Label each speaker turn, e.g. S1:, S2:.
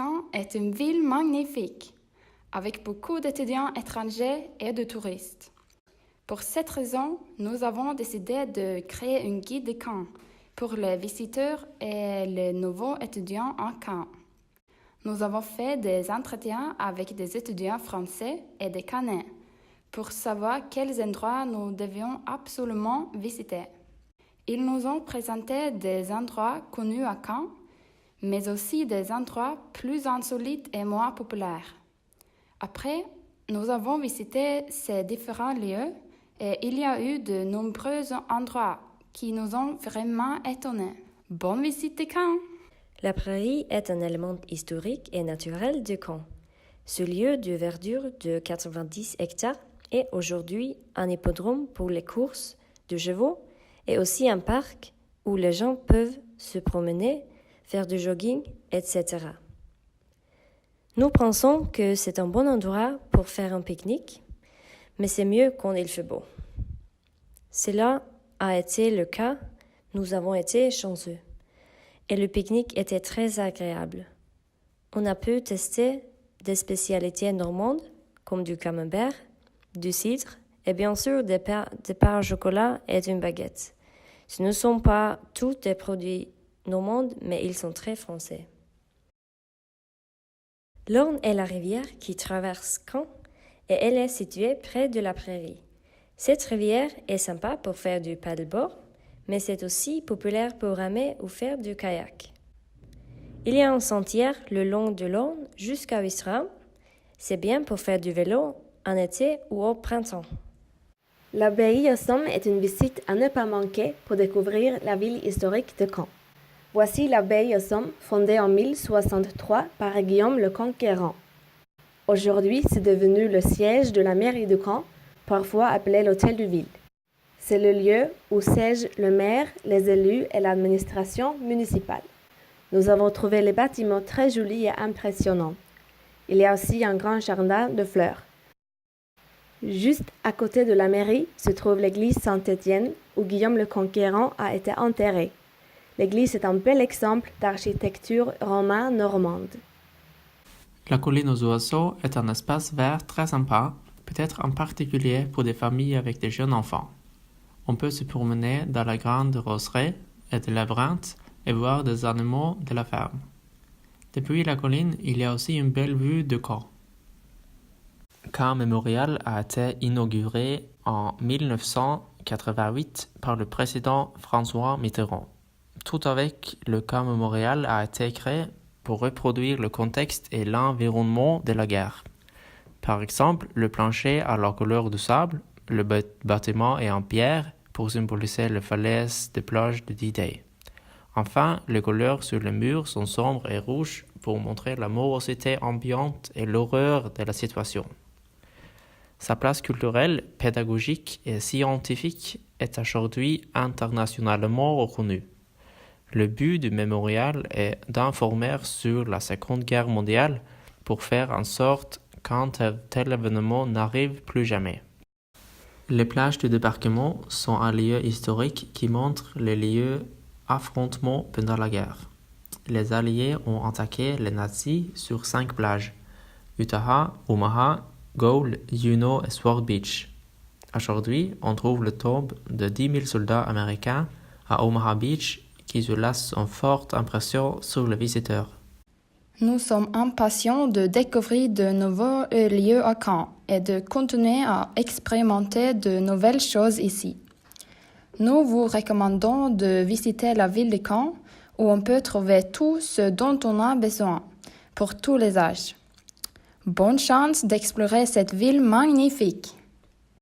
S1: Caen est une ville magnifique, avec beaucoup d'étudiants étrangers et de touristes. Pour cette raison, nous avons décidé de créer une guide de Caen pour les visiteurs et les nouveaux étudiants en Caen. Nous avons fait des entretiens avec des étudiants français et des Caenais pour savoir quels endroits nous devions absolument visiter. Ils nous ont présenté des endroits connus à Caen, mais aussi des endroits plus insolites et moins populaires. Après, nous avons visité ces différents lieux et il y a eu de nombreux endroits qui nous ont vraiment étonnés. Bonne visite de Caen!
S2: La prairie est un élément historique et naturel de Caen. Ce lieu de verdure de 90 hectares est aujourd'hui un hippodrome pour les courses de chevaux et aussi un parc où les gens peuvent se promener, faire du jogging, etc. Nous pensons que c'est un bon endroit pour faire un pique-nique, mais c'est mieux quand il fait beau. Cela a été le cas, nous avons été chanceux. Et le pique-nique était très agréable. On a pu tester des spécialités normandes, comme du camembert, du cidre, et bien sûr des pains au chocolat et une baguette. Ce ne sont pas tous des produits normands, mais ils sont très français. L'Orne est la rivière qui traverse Caen et elle est située près de la prairie. Cette rivière est sympa pour faire du paddleboard, mais c'est aussi populaire pour ramer ou faire du kayak. Il y a un sentier le long de l'Orne jusqu'à Ouistreham. C'est bien pour faire du vélo en été ou au printemps.
S3: L'abbaye aux Sommes est une visite à ne pas manquer pour découvrir la ville historique de Caen. Voici l'abbaye aux Sommes, fondée en 1063 par Guillaume le Conquérant. Aujourd'hui, c'est devenu le siège de la mairie de Caen, parfois appelé l'hôtel de ville. C'est le lieu où siègent le maire, les élus et l'administration municipale. Nous avons trouvé les bâtiments très jolis et impressionnants. Il y a aussi un grand jardin de fleurs. Juste à côté de la mairie se trouve l'église Saint-Étienne où Guillaume le Conquérant a été enterré. L'église est un bel exemple d'architecture romaine-normande.
S4: La colline aux oiseaux est un espace vert très sympa, peut-être en particulier pour des familles avec des jeunes enfants. On peut se promener dans la grande roseraie et des labyrinthes et voir des animaux de la ferme. Depuis la colline, il y a aussi une belle vue de Caen. Caen Mémorial a été inauguré en 1988 par le président François Mitterrand. Tout avec le Caen Mémorial a été créé pour reproduire le contexte et l'environnement de la guerre. Par exemple, le plancher à la couleur du sable, le bâtiment est en pierre pour symboliser les falaises des plages de D-Day. Enfin, les couleurs sur les murs sont sombres et rouges pour montrer la morosité ambiante et l'horreur de la situation. Sa place culturelle, pédagogique et scientifique est aujourd'hui internationalement reconnue. Le but du mémorial est d'informer sur la Seconde Guerre mondiale pour faire en sorte qu'un tel événement n'arrive plus jamais. Les plages du débarquement sont un lieu historique qui montre les lieux affrontements pendant la guerre. Les Alliés ont attaqué les nazis sur 5 plages: Utah, Omaha, Gold, Juneau et Sword Beach. Aujourd'hui, on trouve le tombe de 10 000 soldats américains à Omaha Beach qui se laissent une forte impression sur les visiteurs.
S1: Nous sommes impatients de découvrir de nouveaux lieux à Caen et de continuer à expérimenter de nouvelles choses ici. Nous vous recommandons de visiter la ville de Caen où on peut trouver tout ce dont on a besoin pour tous les âges. Bonne chance d'explorer cette ville magnifique!